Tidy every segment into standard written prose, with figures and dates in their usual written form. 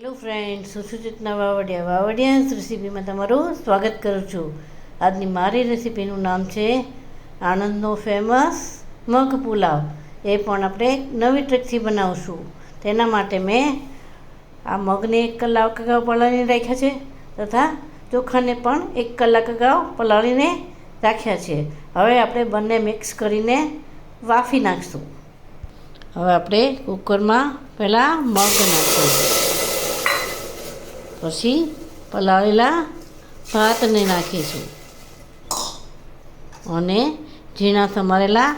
Hello friends, હું સુચેતના વાવડિયા રેસીપીમાં તમારું સ્વાગત કરું છું. આજની મારી રેસીપીનું નામ છે આણંદનો ફેમસ મગ પુલાવ. એ પણ આપણે નવી ટ્રીકથી બનાવશું. તેના માટે મેં આ મગને 1 કલાક અગાઉ પલાળીને રાખ્યા છે તથા ચોખાને પણ 1 કલાક અગાઉ પલાળીને રાખ્યા છે. હવે આપણે બંને મિક્સ કરીને વાફી નાખીશું. હવે આપણે કુકરમાં પહેલાં મગ નાખીશું, પછી પલાળેલા ભાતને નાખીશું અને ઝીણા સમારેલા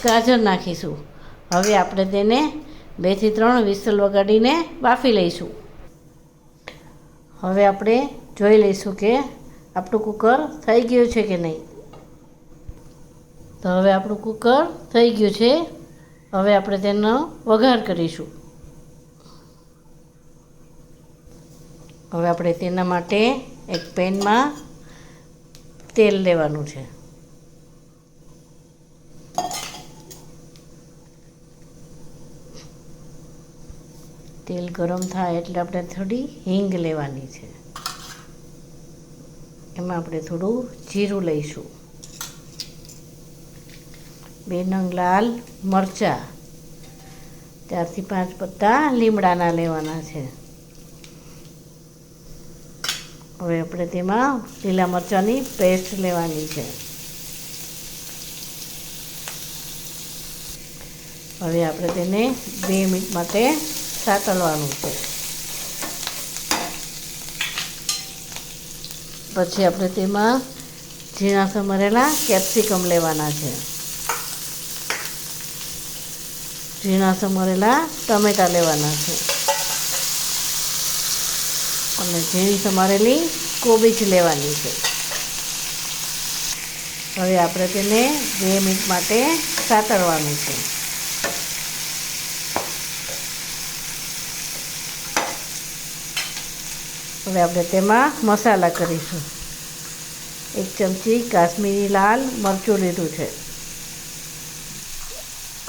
ગાજર નાખીશું. હવે આપણે તેને 2 થી 3 વિસલ વગાડીને બાફી લઈશું. હવે આપણે જોઈ લઈશું કે આપણું કુકર થઈ ગયું છે કે નહીં. તો હવે આપણું કુકર થઈ ગયું છે. હવે આપણે તેનો વઘાર કરીશું. હવે આપણે તેના માટે એક પેનમાં તેલ લેવાનું છે. તેલ ગરમ થાય એટલે આપણે થોડી હિંગ લેવાની છે. એમાં આપણે થોડું જીરું લઈશું, 2 નંગ લાલ મરચાં, 4 થી 5 પત્તા લીમડાના લેવાના છે. હવે આપણે તેમાં લીલા મરચાંની પેસ્ટ લેવાની છે. હવે આપણે તેને 2 મિનિટ માટે સાતળવાનું છે. પછી આપણે તેમાં ઝીણા સમારેલા કેપ્સિકમ લેવાના છે, ઝીણા સમારેલા ટમેટાં લેવાના છે અને ઝીણી સમારેલી કોબીજ લેવાની છે. હવે આપણે તેને 2 મિનિટ માટે સાતળવાનું છે. હવે આપણે તેમાં મસાલા કરીશું. 1 ચમચી કાશ્મીરી લાલ મરચું લીધું છે,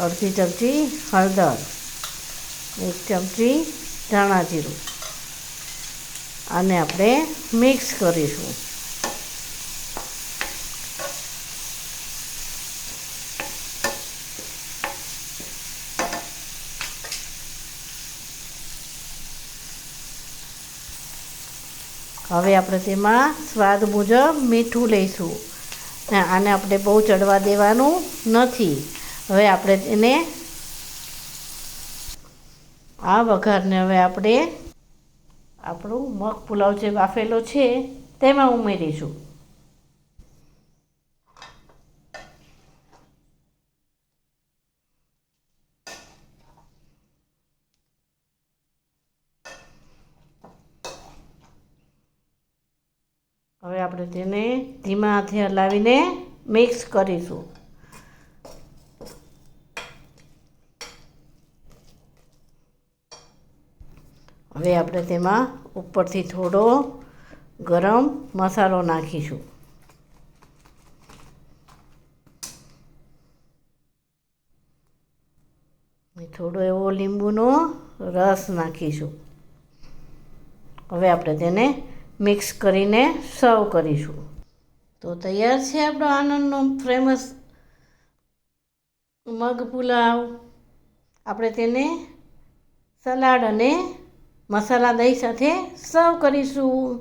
અડધી ચમચી હળદર, 1 ચમચી ધાણા જીરું, આને આપણે મિક્સ કરીશું. હવે આપણે તેમાં સ્વાદ મુજબ મીઠું લઈશું. આને આપણે બહુ ચડવા દેવાનું નથી. હવે આપણે તેને આ વઘારને હવે આપણે આપણું મગ પુલાવ જે બાફેલો છે તેમાં ઉમેરીશું. હવે આપણે તેને ધીમા હાથે હલાવીને મિક્સ કરીશું. હવે આપણે તેમાં ઉપરથી થોડો ગરમ મસાલો નાખીશું. થોડો એવો લીંબુનો રસ નાખીશું. હવે આપણે તેને મિક્સ કરીને સર્વ કરીશું. તો તૈયાર છે આપણો આનંદનો ફેમસ મગ પુલાવ. આપણે તેને સલાડ અને મસાલા દહીં સાથે સર્વ કરીશું.